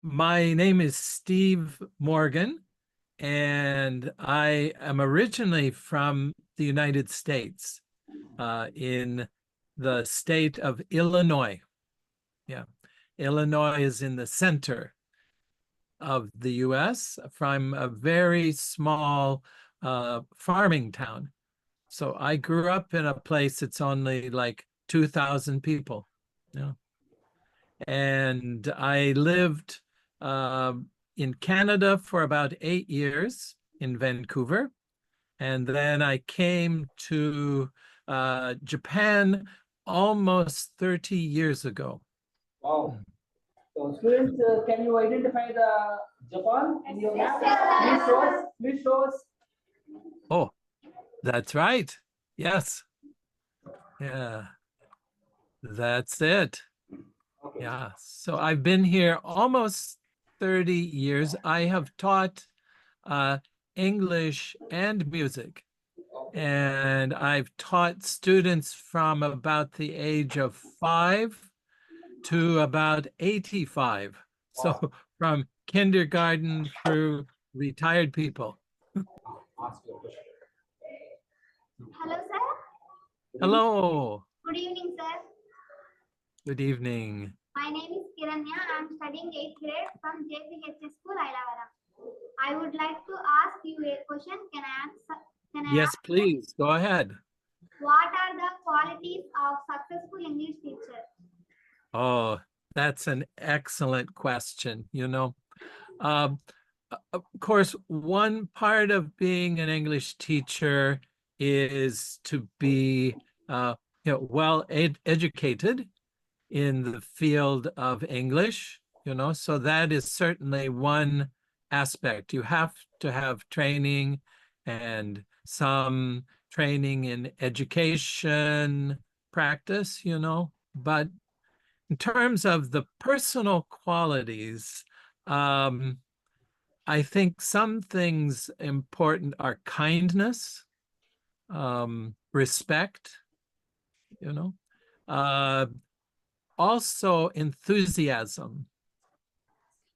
My name is Steve Morgan, and I am originally from the United States, in the state of Illinois. Yeah, Illinois is in the center of the US from a very small farming town. So I grew up in a place that's only like 2,000 people. Yeah. And I lived in Canada for about 8 years in Vancouver. And then I came to Japan almost 30 years ago. Wow. So students, can you identify the Japan in your map? Please show us. Please show us. Oh, that's right. Yes. Yeah, that's it. Okay. Yeah. So I've been here almost 30 years. I have taught English and music. And I've taught students from about the age of 5 to about 85. Wow. So from kindergarten through retired people. Ask your question. Hello, sir. Hello. Good evening, sir. Good evening. My name is Kiranya. I am studying 8th grade from JPHS School, Ailavaram. I would like to ask you a question. Can I answer? Yes, please. Go ahead. What are the qualities of successful English teacher? Oh, that's an excellent question. Of course, one part of being an English teacher is to be well educated in the field of English, so that is certainly one aspect. You have to have training and some training in education practice, but in terms of the personal qualities, I think some things important are kindness, respect, uh, also enthusiasm.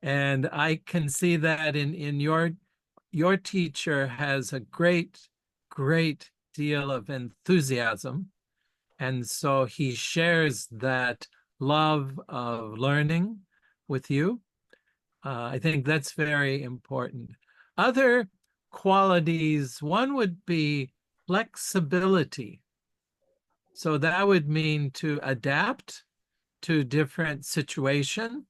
And I can see that in your teacher has a great deal of enthusiasm. And so he shares that love of learning with you. I think that's very important. Other qualities, one would be flexibility. So that would mean to adapt to different situation,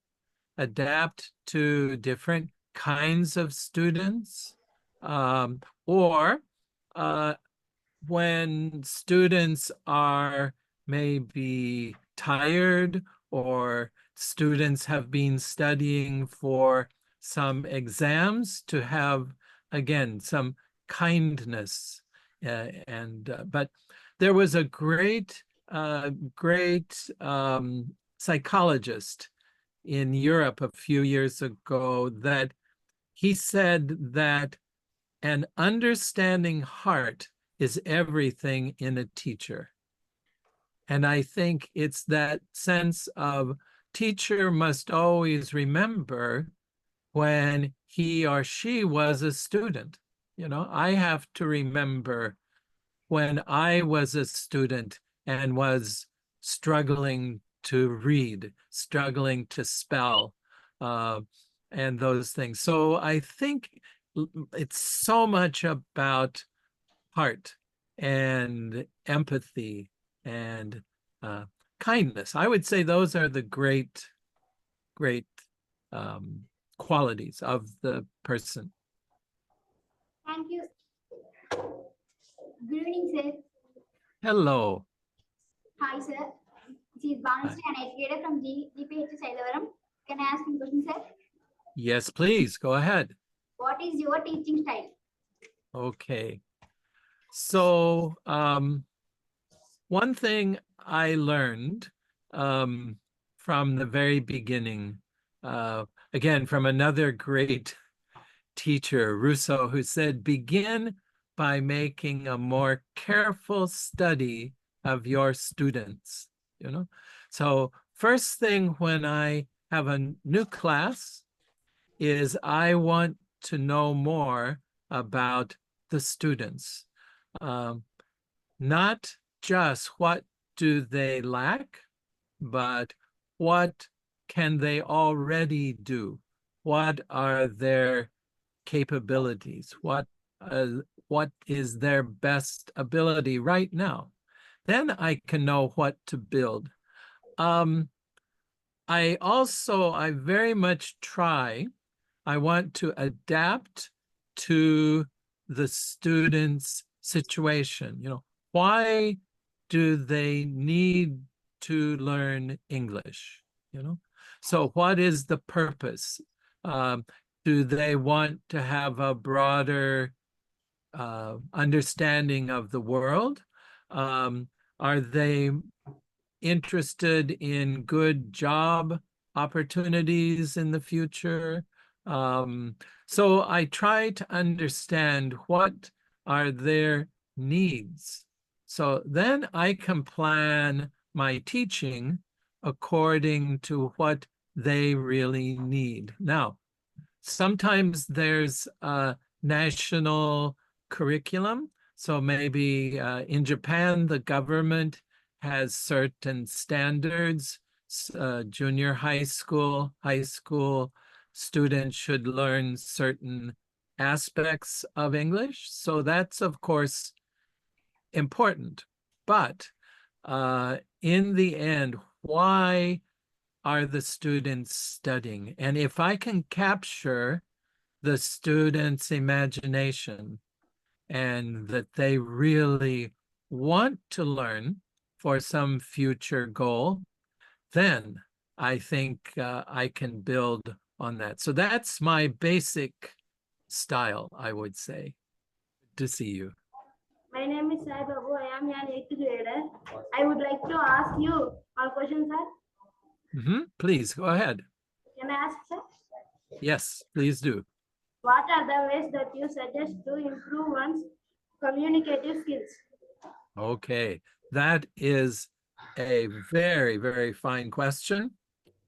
adapt to different kinds of students, or when students are maybe tired or students have been studying for some exams, to have, again, some kindness. But there was a great psychologist in Europe a few years ago that he said that an understanding heart is everything in a teacher. And I think it's that sense of teacher must always remember when he or she was a student. I have to remember when I was a student and was struggling to read, struggling to spell, and those things. So I think it's so much about heart and empathy and kindness. I would say those are the great qualities of the person. Thank you. Good evening, sir. Hello. Hi, sir. This is Banusri, an educator from JPHS Ailavaram. Can I ask you a question, sir? Yes, please, go ahead. What is your teaching style? Okay. So one thing I learned from the very beginning, again, from another great teacher, Rousseau, who said, begin by making a more careful study of your students. So first thing when I have a new class, is I want to know more about the students. Not just what do they lack, but what can they already do? What are their capabilities? What is their best ability right now? Then I can know what to build. I very much try, I want to adapt to the student's situation. You know, why do they need to learn English? You know, so what is the purpose? Do they want to have a broader understanding of the world? Are they interested in good job opportunities in the future? So I try to understand what are their needs. So then I can plan my teaching according to what they really need. Now, sometimes there's a national curriculum. So maybe in Japan, the government has certain standards. Junior high school students should learn certain aspects of English. So that's, of course, important. But in the end, why are the students studying? And if I can capture the students' imagination and that they really want to learn for some future goal, then I think I can build on that. So that's my basic style, I would say. To see you. My name is Sai Babu. I am an 8th grader. I would like to ask you all questions, sir. Please go ahead. Can I ask, sir? Yes, please do. What are the ways that you suggest to improve one's communicative skills? Okay, that is a very, very fine question.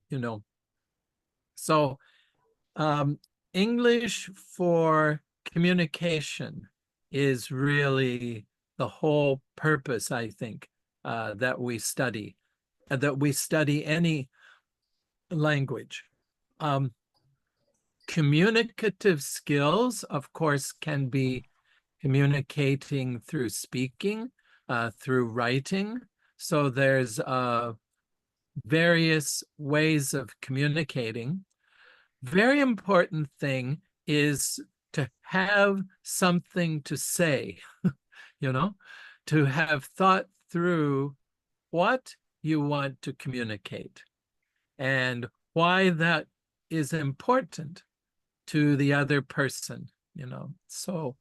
You know, so English for communication is really the whole purpose, I think, that we study any language. Communicative skills, of course, can be communicating through speaking, through writing. So there's various ways of communicating. Very important thing is to have something to say, you know, to have thought through what you want to communicate and why that is important to the other person, you know. So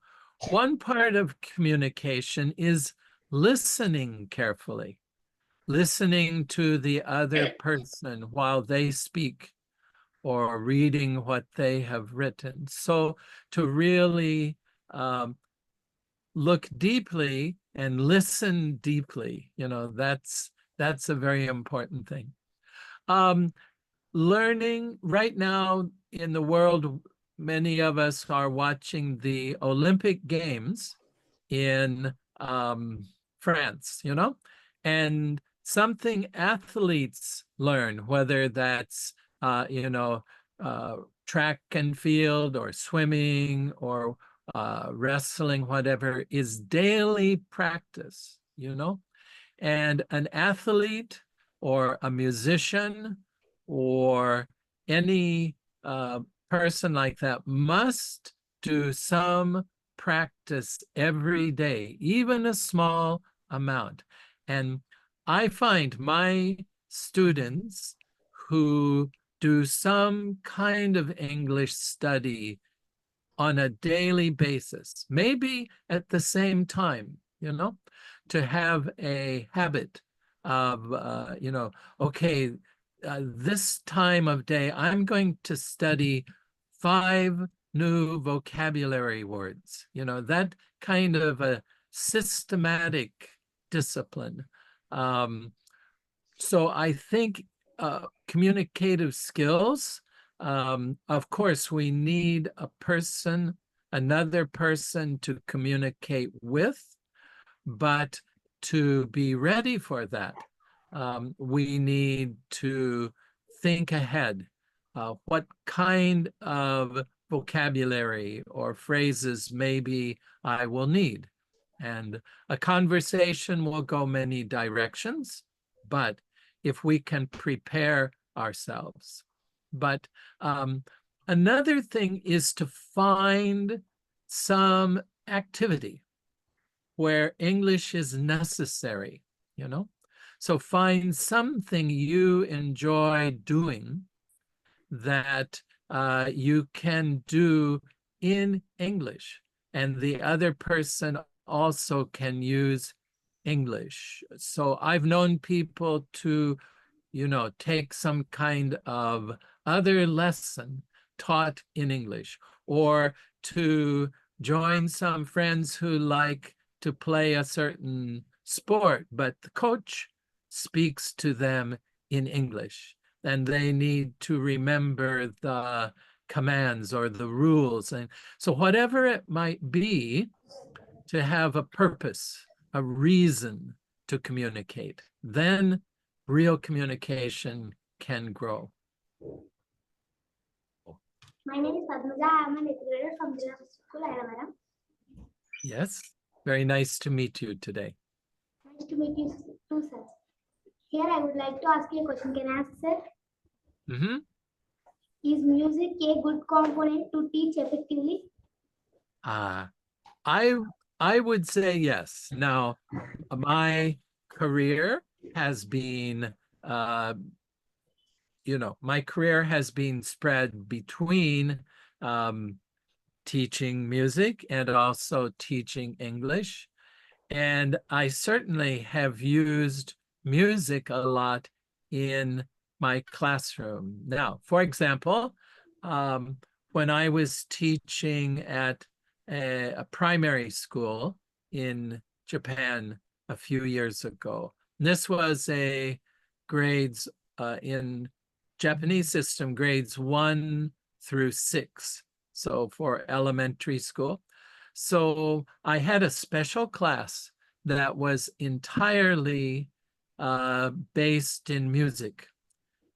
one part of communication is listening carefully, listening to the other person while they speak or reading what they have written. So to really look deeply and listen deeply, you know, that's a very important thing. Learning right now in the world, many of us are watching the Olympic Games in France, you know, and something athletes learn, whether that's, you know, track and field or swimming or wrestling, whatever, is daily practice, you know, and an athlete or a musician or any person like that must do some practice every day, even a small amount. And I find my students who do some kind of English study on a daily basis, maybe at the same time, you know, to have a habit of, you know, okay, this time of day, I'm going to study 5 new vocabulary words, you know, that kind of a systematic discipline. So I think communicative skills Of course, we need a person, another person to communicate with, but to be ready for that, we need to think ahead. What kind of vocabulary or phrases maybe I will need? And a conversation will go many directions, but if we can prepare ourselves. But another thing is to find some activity where English is necessary, you know? So find something you enjoy doing that you can do in English, and the other person also can use English. So I've known people to, take some kind of other lesson taught in English, or to join some friends who like to play a certain sport, but the coach speaks to them in English, and they need to remember the commands or the rules. And so whatever it might be, to have a purpose, a reason to communicate, then real communication can grow. My name is Padmaja. I am an educator from the school, Ayalavaram. Yes, very nice to meet you today. Nice to meet you too, sir. Here I would like to ask you a question. Can I ask, sir? Mm-hmm. Is music a good component to teach effectively? I would say yes. Now, my career has been, my career has been spread between teaching music and also teaching English. And I certainly have used music a lot in my classroom. Now, for example, when I was teaching at a primary school in Japan a few years ago, this was a grades in Japanese system, grades 1 through 6. So for elementary school. So I had a special class that was entirely based in music.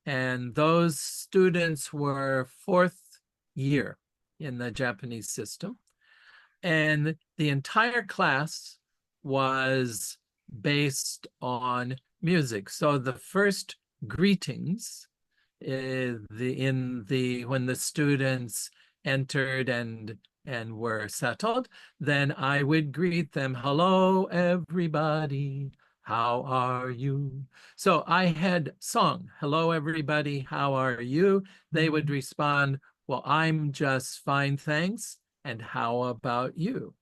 And those students were 4th year in the Japanese system. And the entire class was based on music. So the first greetings when the students entered and were settled, then I would greet them, "Hello, everybody. How are you?" So I had song, "Hello, everybody. How are you?" They would respond, "Well, I'm just fine, thanks. And how about you?"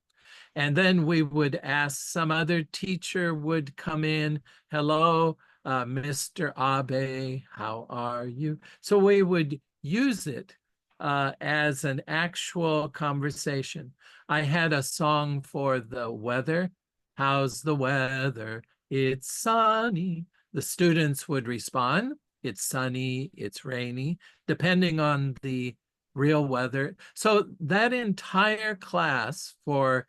And then we would ask, some other teacher would come in, "Hello, Mr. Abe, how are you?" So we would use it as an actual conversation. I had a song for the weather. "How's the weather? It's sunny." The students would respond, "It's sunny, it's rainy," depending on the real weather. So that entire class for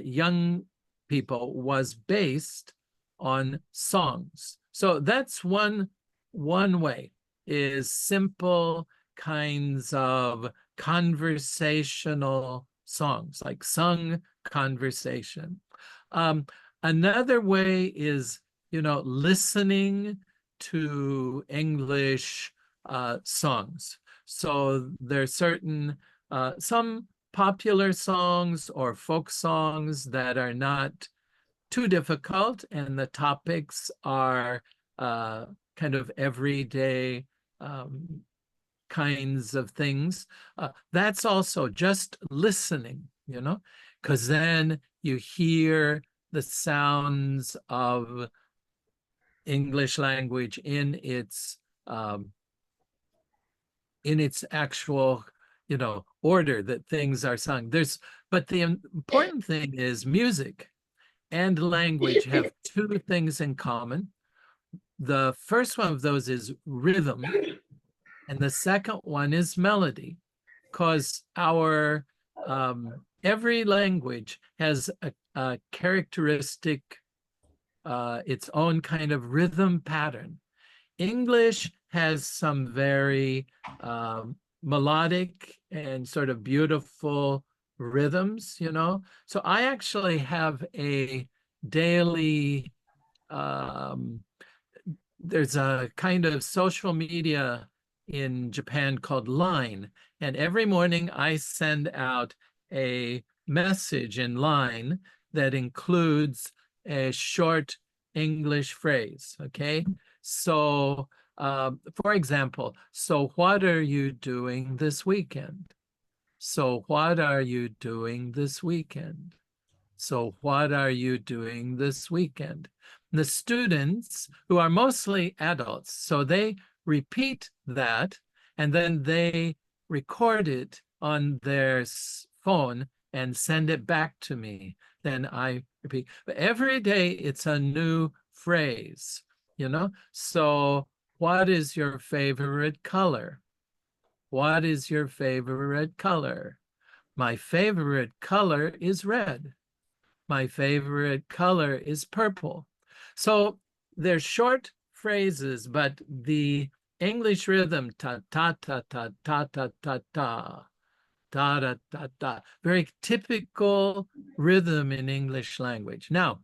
young people was based on songs. So that's one way, is simple kinds of conversational songs, like sung conversation. Another way is, listening to English songs. So there's certain, some popular songs or folk songs that are not too difficult, and the topics are kind of everyday kinds of things. That's also just listening, because then you hear the sounds of English language in its actual, order that things are sung. But the important thing is music and language have two things in common. The first one of those is rhythm. And the second one is melody, because our every language has a characteristic, its own kind of rhythm pattern. English has some very melodic and sort of beautiful rhythms, you know. So I actually have a daily, there's a kind of social media in Japan called Line, and every morning I send out a message in Line that includes a short English phrase, okay? So, for example, so what are you doing this weekend? So what are you doing this weekend? So what are you doing this weekend? The students, who are mostly adults, so they repeat that and then they record it on their phone and send it back to me. Then I repeat. But every day it's a new phrase, you know? So what is your favorite color? What is your favorite color? My favorite color is red. My favorite color is purple. So they're short phrases, but the English rhythm, ta ta ta ta ta ta ta ta, da da da da, very typical rhythm in English language. Now,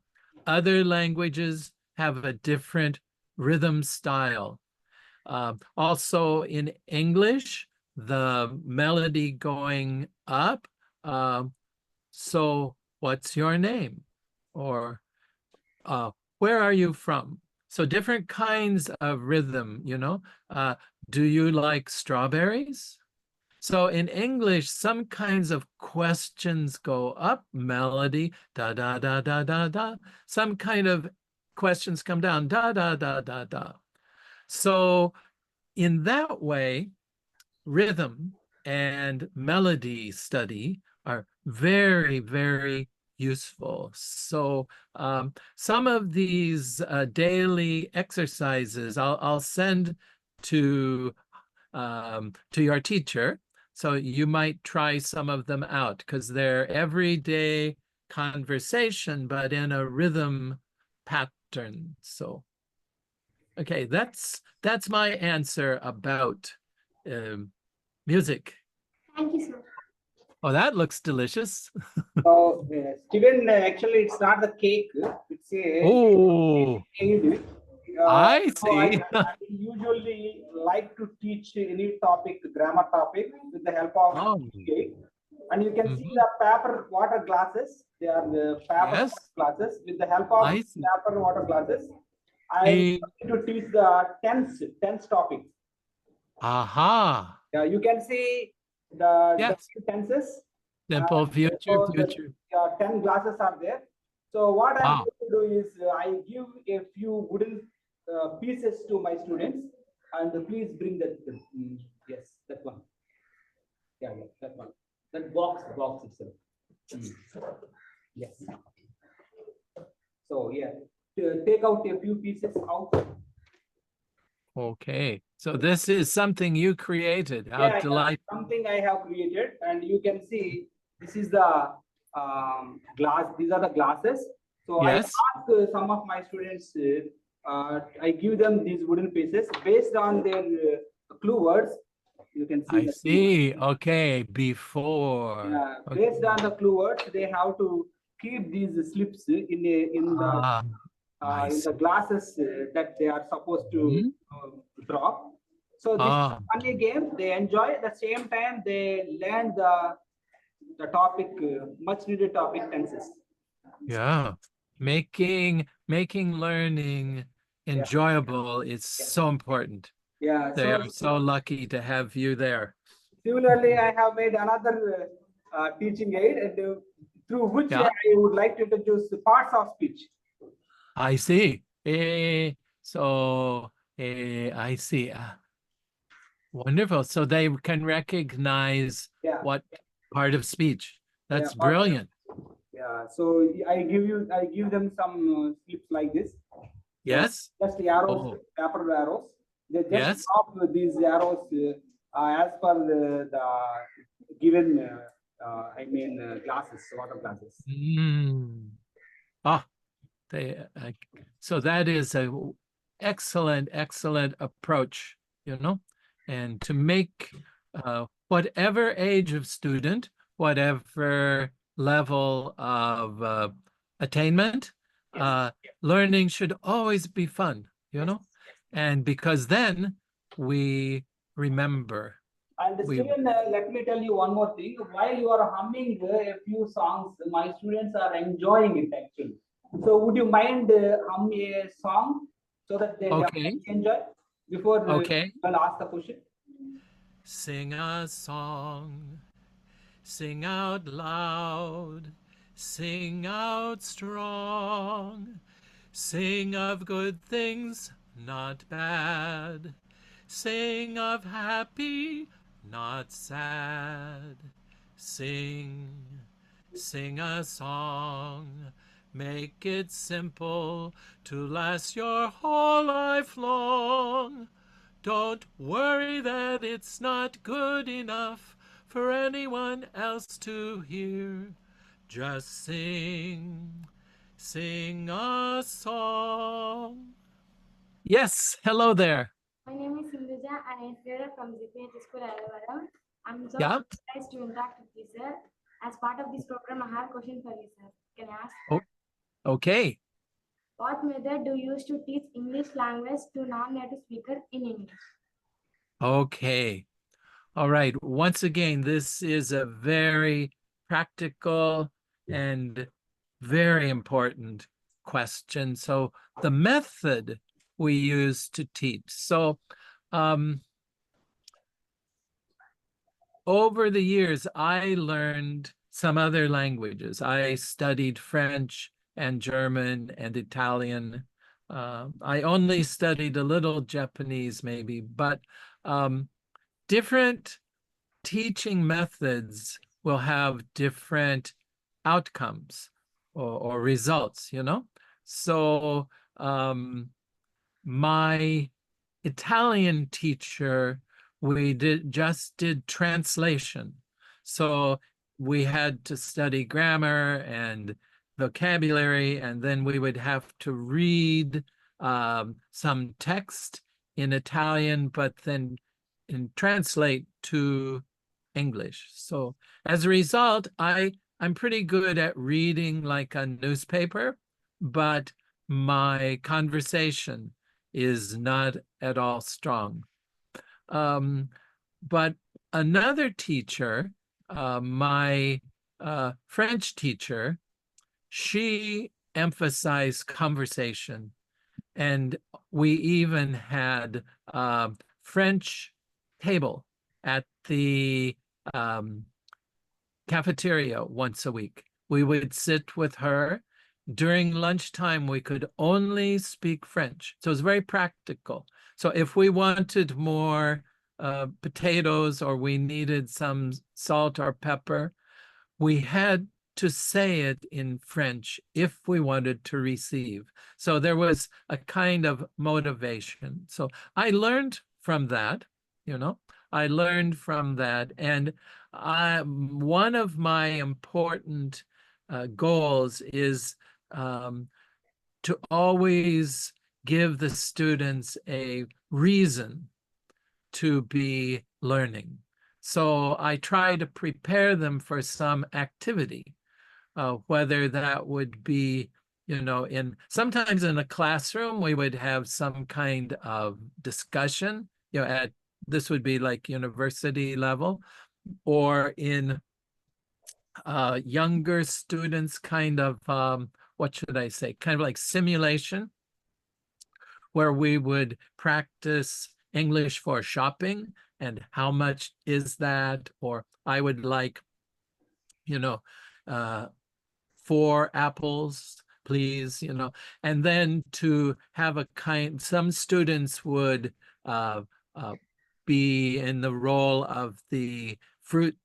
other languages have a different rhythm style. Also in English, the melody going up. So what's your name? Or where are you from? So different kinds of rhythm, you know. Do you like strawberries? So in English, some kinds of questions go up, melody, da da da da da da. Some kind of questions come down, da da da da da. So in that way, rhythm and melody study are very, very useful. So some of these daily exercises I'll send to your teacher. So you might try some of them out because they're everyday conversation, but in a rhythm pattern. So, okay, that's my answer about music. Thank you, sir. Oh, that looks delicious. So, Steven, actually, it's not the cake. It's a Oh, aid. I So I see. usually like to teach any topic, grammar topic, with the help of Oh, cake. And you can see mhm. the paper water glasses. They are the paper Yes, glasses. With the help of I see. paper water glasses, I A, to teach the tense topics. aha. Yeah, you can see the Yes, tenses. simple future, So the future. 10 glasses are there. So what I'm Ah, going to do is I give a few wooden pieces to my students, and please bring that. Yes, that one. Yeah, yeah, that one. That box itself. Yes. So yeah, to take out a few pieces out. okay. So this is something you created. How Yeah, delightful. something I have created, and you can see this is the glass. These are the glasses. So I Yes, ask some of my students. I give them these wooden pieces based on their clue words. You can see I the clue words. see. Okay, before. Yeah, Okay. based on the clue words, they have to keep these slips Ah, I in the see. glasses that they are supposed to Mhm. drop. So this is Ah, funny game. They enjoy at the same time they learn the topic, much needed topic tenses. yeah. Making learning Yeah, enjoyable is so important. yeah. They So are so lucky to have you there. similarly, I have made another teaching aid, and through which Yeah, I would like to introduce parts of speech. I see. So I see. Wonderful. So they can recognize Yeah, what part of speech. yeah. That's brilliant. Yeah, so I give them some slips like this. So Yes? just the arrows, Oh, paper arrows. They just Yes. stop with these arrows as per the given, glasses, water glasses. Mm. Ah, so that is a excellent approach, and to make whatever age of student, whatever level of attainment, learning should always be fun, and because then we remember. And Steven, let me tell you one more thing. While you are humming a few songs, my students are enjoying it actually. So would you mind hum a song so that they Okay. enjoy before Okay. I'll ask the question? Sing a song, sing out loud, sing out strong, sing of good things, not bad, sing of happy, not sad. Sing, sing a song, make it simple to last your whole life long. Don't worry that it's not good enough for anyone else to hear. Just sing, sing a song. Yes, hello there. My name is Sindhuja and I'm here from GPH School, Alavaram. I'm so Yeah. surprised to interact with you, sir. As part of this program, I have a question for you, sir. Can I ask? Oh, okay. What method do you use to teach English language to non-native speaker in English? Okay. All right. Once again, this is a very practical and very important question. So the method we use to teach. So over the years, I learned some other languages. I studied French and German and Italian. I only studied a little Japanese, maybe, but different teaching methods will have different outcomes or results, So my Italian teacher, we just did translation. So we had to study grammar and vocabulary, and then we would have to read some text in Italian, but then translate to English. So as a result, I'm pretty good at reading like a newspaper, but my conversation is not at all strong. But another teacher, my French teacher, she emphasized conversation. And we even had French table at the cafeteria once a week. We would sit with her. During lunchtime, we could only speak French. So it's very practical. So if we wanted more potatoes or we needed some salt or pepper, we had to say it in French if we wanted to receive. So there was a kind of motivation. So I learned from that, I learned from that. And one of my important goals is to always give the students a reason to be learning. So I try to prepare them for some activity, whether that would be, sometimes in a classroom, we would have some kind of discussion, this would be like university level, or in younger students kind of, what should I say, kind of like simulation, where we would practice English for shopping and how much is that, or I would like, 4 apples, please, and then to have some students would be in the role of the fruit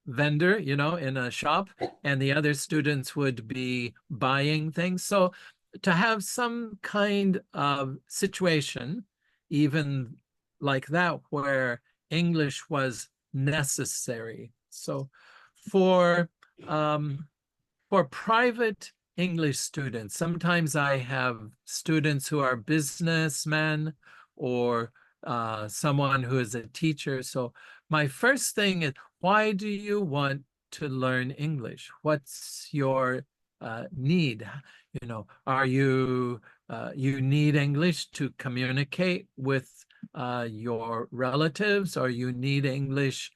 vendor, in a shop, and the other students would be buying things. So to have some kind of situation even like that, where English was necessary. So for private English students, sometimes I have students who are businessmen or someone who is a teacher. So my first thing is, why do you want to learn English? What's your need? You know, are you you need English to communicate with your relatives, or you need English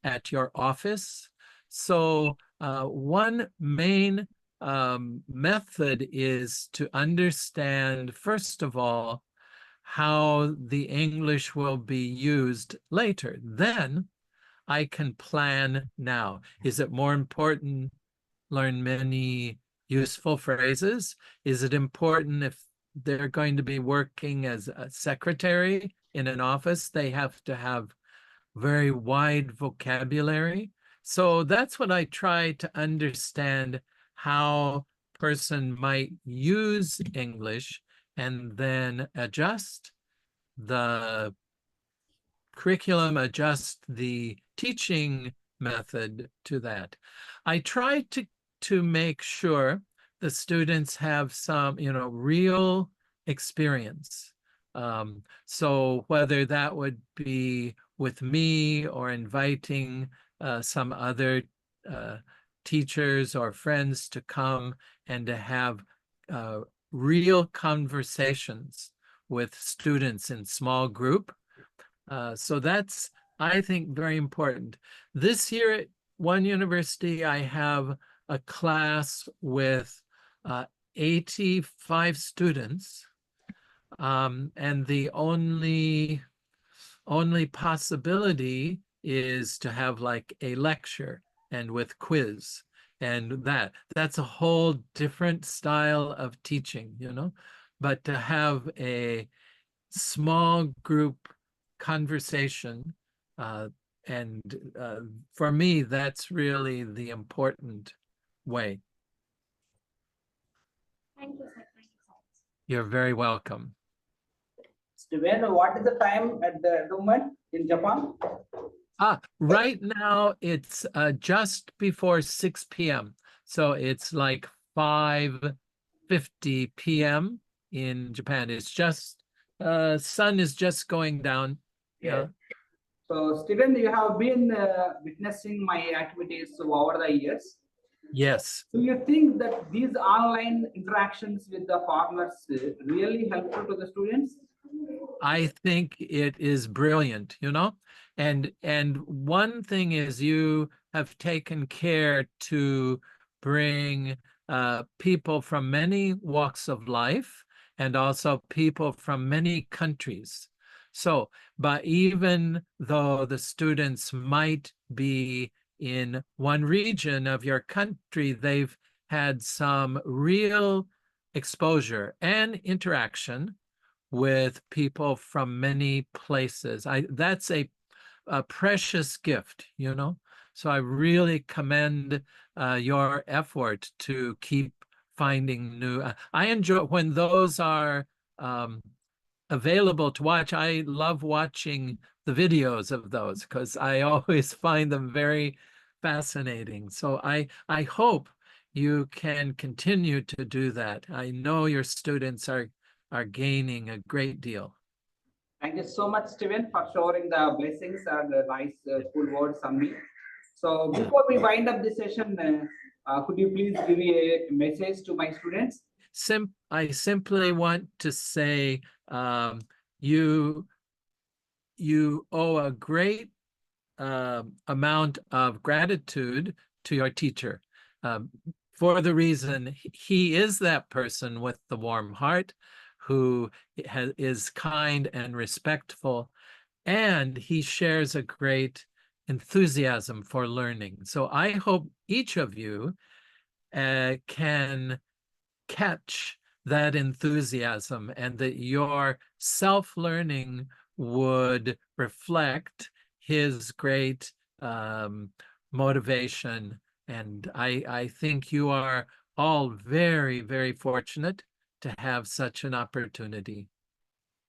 at your office? So one main method is to understand, first of all, how the English will be used later. Then I can plan now. Is it more important learn many useful phrases? Is it important if they're going to be working as a secretary in an office, they have to have very wide vocabulary? So that's what I try to understand, how person might use English, and then adjust the curriculum, adjust the teaching method to that. I try to make sure the students have some, you know, real experience. So whether that would be with me or inviting some other teachers or friends to come and to have real conversations with students in small group. So that's, I think, very important. This year at one university, I have a class with 85 students, and the only possibility is to have like a lecture and with quiz, and that's a whole different style of teaching, you know. But to have a small group conversation, and for me, that's really the important way. Thank you, sir. Thank you, sir. You're very welcome. Steven, what is the time at the moment in Japan? Right now it's just before 6 p.m. So it's like 5:50 p.m. in Japan. It's just sun is just going down. Yeah. So, Steven, you have been witnessing my activities over the years. Yes. Do you think that these online interactions with the farmers really helpful to the students? I think it is brilliant, you know, and one thing is, you have taken care to bring people from many walks of life, and also people from many countries. So, but even though the students might be in one region of your country, they've had some real exposure and interaction with people from many places. That's a precious gift, you know. So I really commend your effort to keep finding new. I enjoy when those are available to watch. I love watching the videos of those because I always find them very fascinating. So I hope you can continue to do that. I know your students are gaining a great deal. Thank you so much, Steven, for sharing the blessings and the nice cool words on me. So before we wind up this session, could you please give me a message to my students? I simply want to say you owe a great amount of gratitude to your teacher, for the reason he is that person with the warm heart who is kind and respectful, and he shares a great enthusiasm for learning. So I hope each of you can catch that enthusiasm, and that your self-learning would reflect his great motivation. And I think you are all very, very fortunate to have such an opportunity.